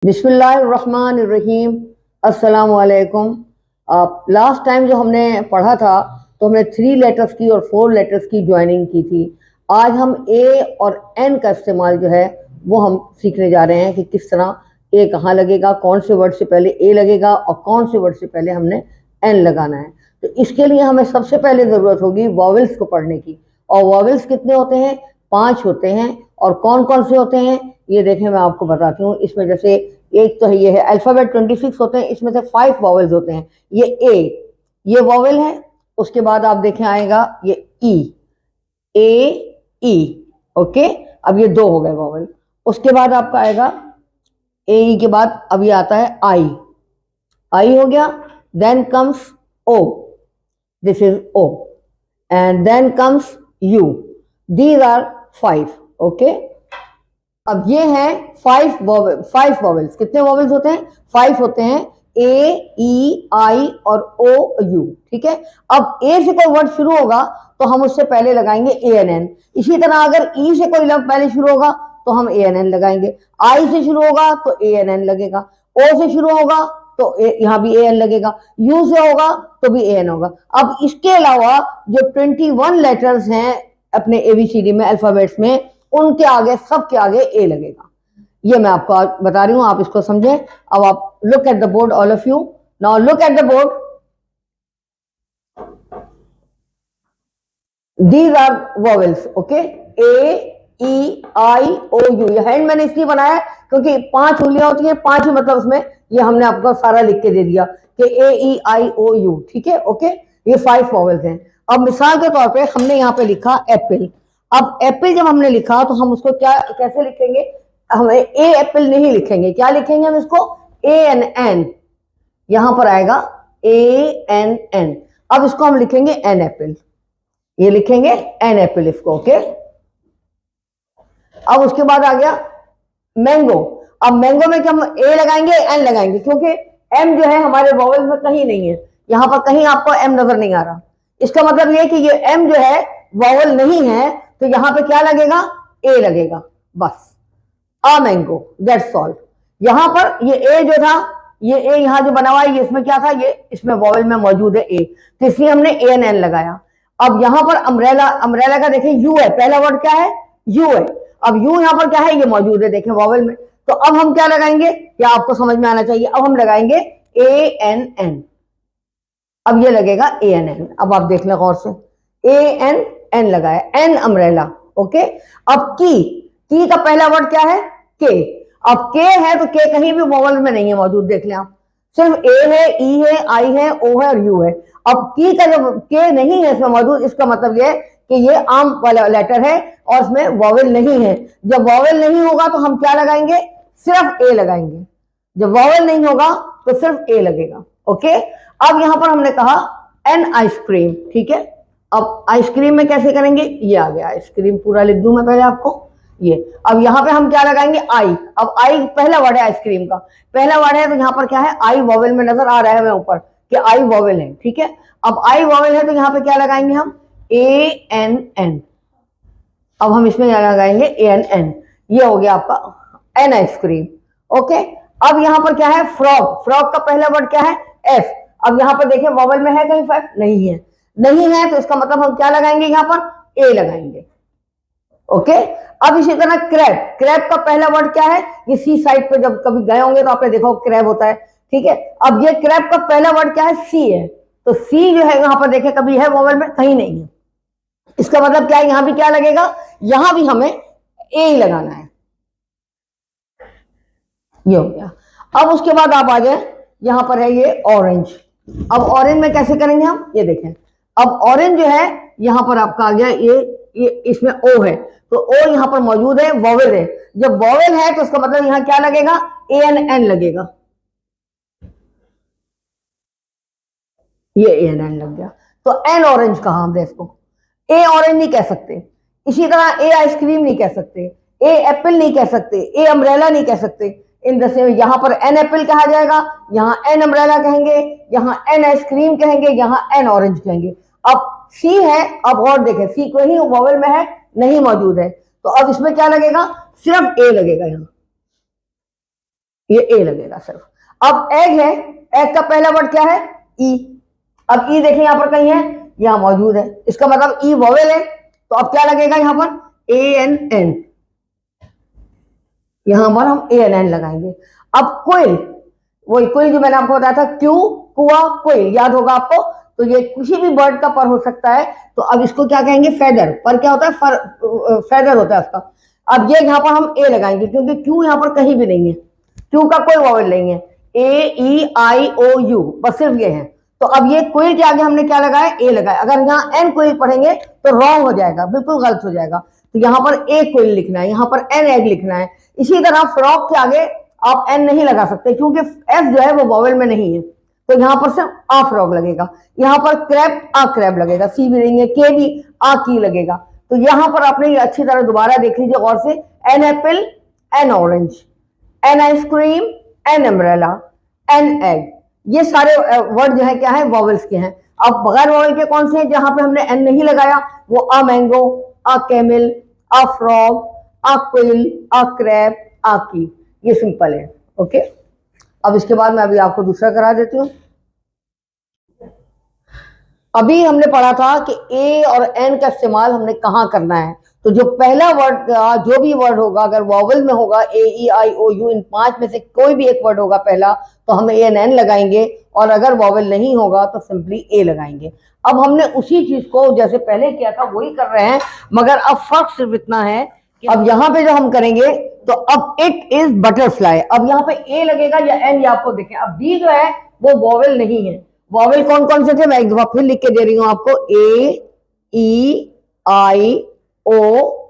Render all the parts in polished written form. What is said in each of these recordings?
बिस्मिल्लाहिर्रहमानिर्रहीम। अस्सलाम वालेकुम। लास्ट टाइम जो हमने पढ़ा था तो हमने 3 लेटर्स की और 4 लेटर्स की ज्वाइनिंग की थी। आज हम ए और एन का इस्तेमाल जो है वो हम सीखने जा रहे हैं कि किस तरह ए कहाँ लगेगा, कौन से वर्ड से पहले ए लगेगा और कौन से वर्ड से पहले हमने एन लगाना है। तो इसके लिए हमें सबसे पहले ज़रूरत होगी वॉवेल्स को पढ़ने की। और वॉवेल्स कितने होते हैं? 5 होते हैं। और कौन कौन से होते हैं ये देखें, मैं आपको बताती हूँ। इसमें जैसे एक तो ये है अल्फ़ाबेट 26 होते हैं, इसमें से 5 वॉवेल्स होते हैं। ये ए, ये वॉवेल है। उसके बाद आप देखें आएगा ये ई, ए ई, ओके। अब ये 2 हो गए वॉवेल। उसके बाद आपका आएगा ए ई के बाद अब ये आता है आई, आई हो गया। Then comes O, this is O, and then comes U. These are 5, okay. अब ये है 5 वॉवेल्स। कितने वॉवेल्स होते हैं? 5 होते हैं। ए ई आई और ओ यू, ठीक है। अब ए से कोई वर्ड शुरू होगा तो हम उससे पहले लगाएंगे ए एन एन। इसी तरह अगर ई से कोई लफ्ज पहले शुरू होगा तो हम ए एन एन लगाएंगे। आई से शुरू होगा तो ए एन एन लगेगा। ओ से शुरू होगा तो यहाँ भी ए एन लगेगा। यू से होगा तो भी ए एन होगा। अब इसके अलावा जो 21 लेटर्स हैं अपने एबीसीडी में, अल्फाबेट्स में, उनके आगे, सबके आगे ए लगेगा। ये मैं आपको बता रही हूं, आप इसको समझें। अब आप look at the board, all of you. Now look at the board. These are vowels, okay. A E I O U. ये हैंड मैंने इसलिए बनाया क्योंकि 5 उंगलियां होती हैं, 5 ही मतलब उसमें ये हमने आपको सारा लिख के दे दिया कि ए ई आई ओ यू, ठीक है, ओके। ये 5 वॉवेल्स हैं। अब मिसाल के तौर पे हमने यहाँ पे लिखा एप्पल। अब एप्पल जब हमने लिखा तो हम उसको क्या कैसे लिखेंगे? हमें ए एप्पल नहीं लिखेंगे, क्या लिखेंगे हम इसको? ए एन एन। यहां पर आएगा ए एन एन। अब इसको हम लिखेंगे एन एप्पल, ये लिखेंगे एन एप्पल इसको, ओके। अब उसके बाद आ गया मैंगो। अब मैंगो में क्या हम ए लगाएंगे, एन लगाएंगे? क्योंकि एम जो है हमारे वॉवेल में कहीं नहीं है, यहां पर कहीं आपको एम नजर नहीं आ रहा। इसका मतलब ये कि ये एम जो है वॉवेल नहीं है, तो यहां पे क्या लगेगा? ए लगेगा, बस। A mango, that's all. यहां पर ये ए जो था, ये ए यहां जो बना हुआ है, ये इसमें क्या था? ये इसमें वॉवेल में मौजूद है ए, तो इसलिए हमने ए एन एन लगाया। अब यहां पर अम्ब्रेला, अम्ब्रेला का देखें यू है, पहला वर्ड क्या है? यू है। अब यू यहां पर क्या है? ये मौजूद है, देखें वॉवेल में। तो अब हम क्या लगाएंगे, या आपको समझ में आना चाहिए। अब हम लगाएंगे ए एन एन। अब ये लगेगा ए एन एन। अब आप देख लें गौर से, ए एन एन लगाया, एन अम्ब्रेला, ओके। अब की का पहला वर्ड क्या है? के। अब के है तो के कहीं भी वॉवल में नहीं है मौजूद, देख लें आप। सिर्फ ए है, ई है, आई है, ओ है और यू है। अब की का जब के नहीं है इसमें मौजूद, इसका मतलब यह है कि ये आम वाला लेटर है और इसमें वॉवेल नहीं है। जब वॉवेल नहीं होगा तो हम क्या लगाएंगे? सिर्फ ए लगाएंगे। जब वॉवेल नहीं होगा तो सिर्फ ए लगेगा, ओके। अब यहां पर हमने कहा एन आइसक्रीम, ठीक है। अब आइसक्रीम में कैसे करेंगे? ये आ गया आइसक्रीम, पूरा लिख दूं मैं पहले आपको ये। अब यहां पे हम क्या लगाएंगे? आई। अब आई पहला वर्ड है आइसक्रीम का, पहला वर्ड है तो यहां पर क्या है? आई वॉवेल में नजर आ रहा है हमें ऊपर कि आई वॉवेल है, ठीक है। अब आई वॉवेल है तो यहां पे क्या लगाएंगे हम? ए एन एन। अब हम इसमें क्या लगाएंगे? ए एन एन। ये हो गया आपका एन आइसक्रीम, ओके। अब यहां पर क्या है? फ्रॉग। फ्रॉग का पहला वर्ड क्या है? एफ। अब यहां पर देखिए वॉवेल में है कहीं? फाइव नहीं है, नहीं है, तो इसका मतलब हम क्या लगाएंगे? यहां पर ए लगाएंगे, ओके। अब इसी तरह क्रैब। क्रैब का पहला वर्ड क्या है? ये सी साइड पे जब कभी गए होंगे तो आपने देखा हो क्रैब होता है, ठीक है। अब ये क्रैब का पहला वर्ड क्या है? सी है। तो सी जो है यहां पर देखे कभी है वॉवेल में? कहीं नहीं है। इसका मतलब क्या है? यहां भी क्या लगेगा? यहां भी हमें ए ही लगाना है। ये हो गया। अब उसके बाद आप आ जाए, यहां पर है ये ऑरेंज। अब ऑरेंज में कैसे करेंगे हम? ये देखें। अब ऑरेंज जो है यहां पर आपका आ गया ये इसमें ओ है, तो ओ यहां पर मौजूद है, वॉवेल है। जब वॉवेल है तो उसका मतलब यहां क्या लगेगा? ए एन एन लगेगा। ये ए एन एन लग गया, तो एन ऑरेंज कहा हमने इसको। ए ऑरेंज नहीं कह सकते, इसी तरह ए आइसक्रीम नहीं कह सकते, ए एप्पल नहीं कह सकते, ए अम्ब्रेला नहीं कह सकते। इन दसे यहां पर एन एप्पल कहा जाएगा, यहां एन अम्ब्रेला कहेंगे, यहां एन आइसक्रीम कहेंगे, यहां एन ऑरेंज कहेंगे। अब सी है, अब और देखें सी को ही वॉवेल में है, नहीं मौजूद है, तो अब इसमें क्या लगेगा? सिर्फ ए लगेगा यहां, ये ए लगेगा सिर्फ। अब एग है, एग का पहला वर्ड क्या है? ई। अब ई देखें यहां पर कहीं है, यहां मौजूद है, इसका मतलब ई वोवेल है, तो अब क्या लगेगा यहां पर? ए एन एन, यहां पर हम ए एन एन लगाएंगे। अब कोयल, वही कोयल जो मैंने आपको बताया था, क्यू, कुआ, कोयल, याद होगा आपको। तो ये किसी भी बर्ड का पर हो सकता है, तो अब इसको क्या कहेंगे? फेदर। पर क्या होता है? फेदर होता है उसका। अब ये यहां पर हम ए लगाएंगे, क्योंकि क्यू यहां पर कहीं भी नहीं है, क्यू का कोई वॉवेल नहीं है, ए ई आई ओ यू, बस सिर्फ ये है। तो अब ये कोयल के आगे हमने क्या लगाया? ए लगाया। अगर यहाँ एन कोयल पढ़ेंगे तो रॉन्ग हो जाएगा, बिल्कुल गलत हो जाएगा। तो यहाँ पर ए कोयल लिखना है, यहाँ पर एन एग लिखना है। इसी तरह फ्रॉक के आगे आप एन नहीं लगा सकते, क्योंकि एफ जो है वो वॉवेल में नहीं है, तो यहाँ पर सिर्फ आ फ्रॉग लगेगा। यहाँ पर क्रैब, आ क्रैब लगेगा, सी भी नहीं है, के भी, आ की लगेगा। तो यहाँ पर आपने ये अच्छी तरह दोबारा देख लीजिए गौर से, an apple, an orange, an ice cream, an umbrella, an egg, ये सारे वर्ड जो है क्या है? वॉवेल्स के हैं। अब बगैर वॉवेल के कौन से हैं जहां पे हमने एन नहीं लगाया? वो आ मैंगो, आ कैमिल, आ फ्रॉग, आ क्विल, आ क्रैब, आ की, ये सिंपल है। ओके, अब इसके बाद मैं अभी आपको दूसरा करा देती हूँ। अभी हमने पढ़ा था कि ए और एन का इस्तेमाल हमने कहाँ करना है। तो जो पहला वर्ड, जो भी वर्ड होगा, अगर वॉवल में होगा, ए ई आई ओ यू, इन 5 में से कोई भी एक वर्ड होगा पहला, तो हम ए एन एन लगाएंगे, और अगर वॉवल नहीं होगा तो सिंपली ए लगाएंगे। अब हमने उसी चीज को जैसे पहले किया था वही कर रहे हैं, मगर अब फर्क सिर्फ इतना है कि अब यहाँ पे जो हम करेंगे, तो अब इट इज बटरफ्लाई, अब यहाँ पे ए लगेगा या एन, या आपको देखें। अब बी जो है वो वॉवल नहीं है। वॉवेल कौन कौन से थे? मैं एक दफा फिर लिख के दे रही हूं आपको, ए ई आई ओ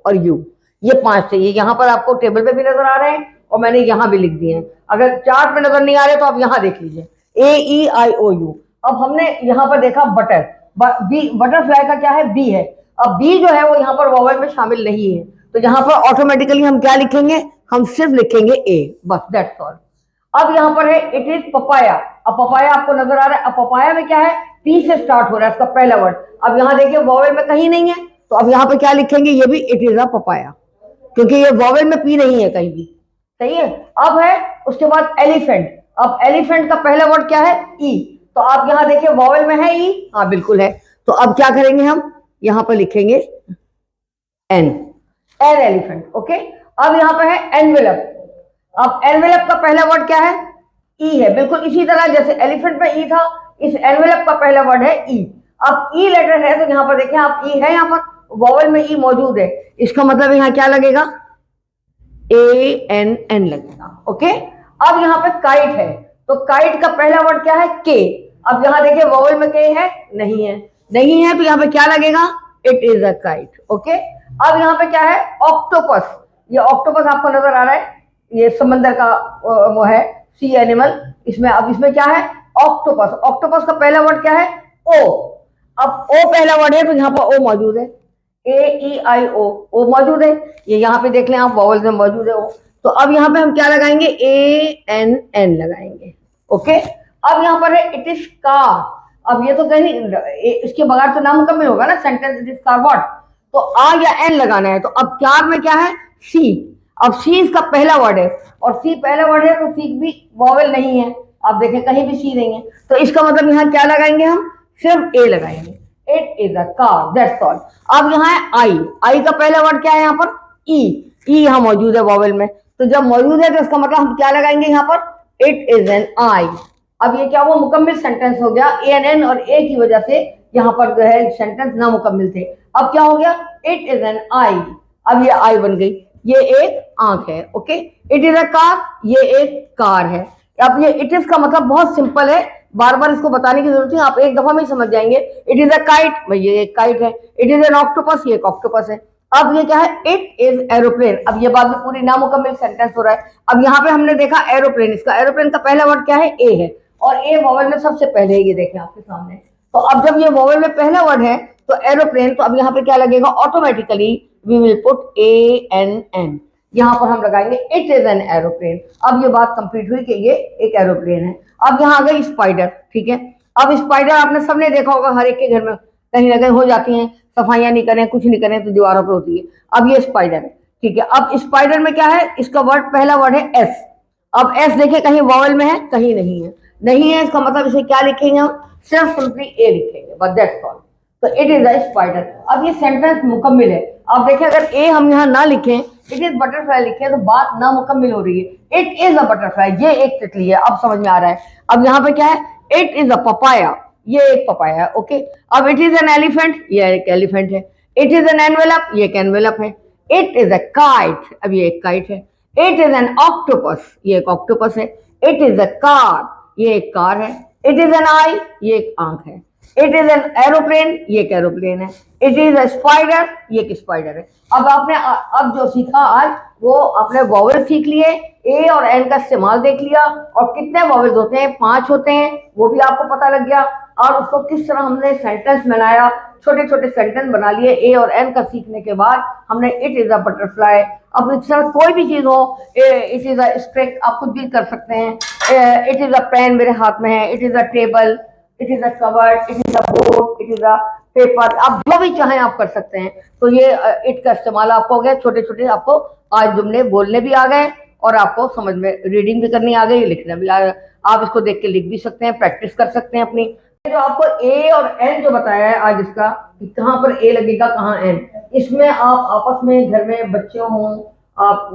और यू, ये 5 थे। ये यहां पर आपको टेबल पे भी नजर आ रहे हैं, और मैंने यहां भी लिख दिए हैं। अगर चार्ट में नजर नहीं आ रहे तो आप यहां देख लीजिए, ए ई आई ओ यू। अब हमने यहां पर देखा बटर, बी, बटरफ्लाई का क्या है? बी है। अब बी जो है वो यहाँ पर वॉवेल में शामिल नहीं है, तो यहाँ पर ऑटोमेटिकली हम क्या लिखेंगे? हम सिर्फ लिखेंगे ए, बस, दैट्स ऑल। अब यहाँ पर है इट इज पपाया। अब पपाया आपको नजर आ रहा है। अब पपाया में क्या है? पी से स्टार्ट हो रहा है इसका पहला वर्ड। अब यहाँ देखिए वॉवेल में कहीं नहीं है, तो अब यहाँ पे क्या लिखेंगे? ये भी इट इज अ पपाया, क्योंकि ये वॉवेल में पी नहीं है कहीं भी। सही है। अब है उसके बाद एलिफेंट। अब एलिफेंट का पहला वर्ड क्या है? ई। तो आप यहाँ देखिए वॉवेल में है ई, हाँ बिल्कुल है। तो अब क्या करेंगे? हम यहाँ पर लिखेंगे एन, एन एलिफेंट। ओके, अब यहाँ पे है एनवेलप। अब एनवेलप का पहला वर्ड क्या है? ई है, बिल्कुल इसी तरह जैसे एलिफेंट में ई था, इस एनवेलप का पहला वर्ड है ई। अब ई लेटर है, तो यहाँ पर देखें आप, ई है, यहाँ पर वॉवेल में ई मौजूद है, इसका मतलब यहाँ क्या लगेगा? ए एन एन लगेगा। ओके, अब यहाँ पे काइट है, तो काइट का पहला वर्ड क्या है? के। अब यहाँ देखिए वॉवेल में के है? नहीं है, नहीं है, तो यहाँ पे क्या लगेगा? It is a kite. Okay, अब यहाँ पे क्या है? ऑक्टोपस। ये ऑक्टोपस आपको नजर आ रहा है, ये समंदर का वो है, सी एनिमल। इसमें अब इसमें क्या है? ऑक्टोपस। ऑक्टोपस का पहला वर्ड क्या है? ओ। अब ओ पहला वर्ड है, तो यहाँ पर ओ मौजूद है, ए ई आई ओ, ओ मौजूद है। ये यहाँ पे देख लें आप, वॉवल्स में मौजूद है ओ। तो अब यहाँ पे हम क्या लगाएंगे? ए एन एन लगाएंगे। ओके, अब यहाँ पर है इट इज कार। अब ये तो कहीं इसके बगैर तो नामुकम्मिल होगा ना sentence, it is car what, तो आ या एन लगाना है। तो अब कार में क्या है? सी। अब सी इसका पहला वर्ड है, और सी पहला वर्ड है, तो सी भी वॉवेल नहीं है, आप देखें कहीं भी सी नहीं है, तो इसका मतलब यहाँ क्या लगाएंगे? हम सिर्फ ए लगाएंगे, it is a car, that's all. अब यहाँ है आई। आई का पहला वर्ड क्या है यहाँ पर? ई। ई यहाँ मौजूद है वॉवेल में, तो जब मौजूद है तो इसका मतलब हम क्या लगाएंगे यहाँ पर? इट इज एन आई। अब ये क्या हुआ? मुकम्मिल सेंटेंस हो गया, ए एन एन और ए की वजह से यहाँ पर जो है सेंटेंस ना मुकम्मिल थे। अब क्या हो गया? इट इज एन आई। अब ये आई बन गई, ये एक आंख है। Okay, it is a car, ये एक कार है। अब ये इट इज का मतलब बहुत सिंपल है, बार बार इसको बताने की जरूरत है, आप एक दफा में ही समझ जाएंगे। इट इज अ काइट, भाई ये एक काइट है। इट इज एन ऑक्टोपस, ये एक ऑक्टोपस है। अब ये क्या है? It is aeroplane. अब ये बात भी पूरी नामुकम्मिल सेंटेंस हो रहा है। अब यहाँ पे हमने देखा एरोप्लेन, इसका एरोप्लेन का पहला वर्ड क्या है? ए है, और ए वॉवेल में सबसे पहले, ये देखें आपके सामने। तो अब जब ये वॉवेल में पहला वर्ड है तो एरोप्लेन, तो अब यहाँ पे क्या लगेगा? Automatically we will put A N N, यहाँ पर हम लगाएंगे इट इज एन एरोप्लेन। अब ये बात कंप्लीट हुई कि ये एक एरोप्लेन है। अब यहाँ आ गई स्पाइडर। ठीक है, अब स्पाइडर आपने सबने देखा होगा, हर एक के घर में कहीं ना कहीं हो जाती हैं, सफाइयां नहीं करें, कुछ नहीं करें तो दीवारों पे होती है। अब ये स्पाइडर है। ठीक है, अब स्पाइडर में क्या है? इसका वर्ड, पहला वर्ड है एस। अब एस देखिए कहीं वॉवल में है, कहीं नहीं है, नहीं है इसका मतलब इसे क्या लिखेंगे हम, सिर्फ सिंपली ए लिखेंगे, बस दैट्स ऑल। तो इट इज अ स्पाइडर। अब ये सेंटेंस मुकम्मिल है। आप देखिए अगर ए हम यहाँ ना लिखें, इट इज बटरफ्लाई लिखे तो बात ना मुकम्मिल हो रही है। इट इज अ बटरफ्लाई, ये एक तितली है, अब समझ में आ रहा है। अब यहाँ पे क्या है, इट इज अ पपाया, ये एक पपाया है, ओके। अब इट इज एन एलिफेंट, ये एक एलिफेंट है। इट इज एन एनवेलप, ये एक एनवेलप है। इट इज अ काइट, अब ये एक काइट है। इट इज एन ऑक्टोपस, ये एक ऑक्टोपस है। इट इज अ कार, ये एक कार है। इट इज एन आई, ये एक आंख है। इट इज एन एरोप्लेन, ये एक एरोप्लेन है। इट इज अ स्पाइडर, ये एक स्पाइडर है। अब आपने अब जो सीखा आज, वो आपने वॉवल सीख लिए, ए और एन का इस्तेमाल देख लिया, और कितने वॉवल्स होते हैं, 5 होते हैं, वो भी आपको पता लग गया। और उसको किस तरह हमने सेंटेंस बनाया, छोटे छोटे सेंटेंस बना लिए ए और एन का सीखने के बाद। हमने इट इज अ बटरफ्लाई, अब इस तरह कोई भी चीज हो, इट इज अ स्टिक, आप खुद भी कर सकते हैं। इट इज अ पेन, मेरे हाथ में है। It is a table, it is a covered, it is a board, it is a paper, आप जो भी चाहें आप कर सकते हैं। तो ये इट का इस्तेमाल आपको हो गया, छोटे छोटे आपको आज जुमले बोलने भी आ गए, और आपको समझ में रीडिंग भी करनी आ गई, लिखना भी आ गया। आप इसको देख के लिख भी सकते हैं, प्रैक्टिस कर सकते हैं अपनी। जो आपको ए और एन जो बताया है आज इसका, कि कहाँ पर ए लगेगा कहाँ एन, इसमें आप आपस में घर में बच्चे हों, आप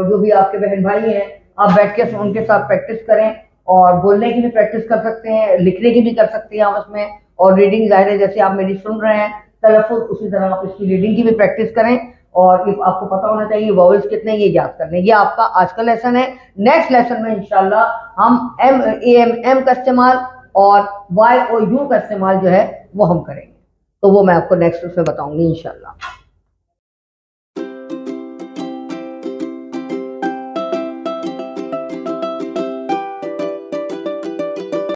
जो भी आपके बहन भाई हैं, आप बैठ के उनके साथ प्रैक्टिस करें, और बोलने की भी प्रैक्टिस कर सकते हैं, लिखने की भी कर सकते हैं आपस में। और रीडिंग जाहिर है जैसे आप मेरी सुन रहे हैं तलफ़ुज़, उसी तरह आप इसकी रीडिंग की भी प्रैक्टिस करें। और ये आपको पता होना चाहिए वॉवल्स कितने, ये याद करने। ये आपका आज का लेसन है। नेक्स्ट लेसन में इंशाल्लाह हम एम ए एम का इस्तेमाल और वाई और यू का इस्तेमाल जो है वो हम करेंगे। तो वो मैं आपको नेक्स्ट उसमें बताऊंगी इंशाल्लाह।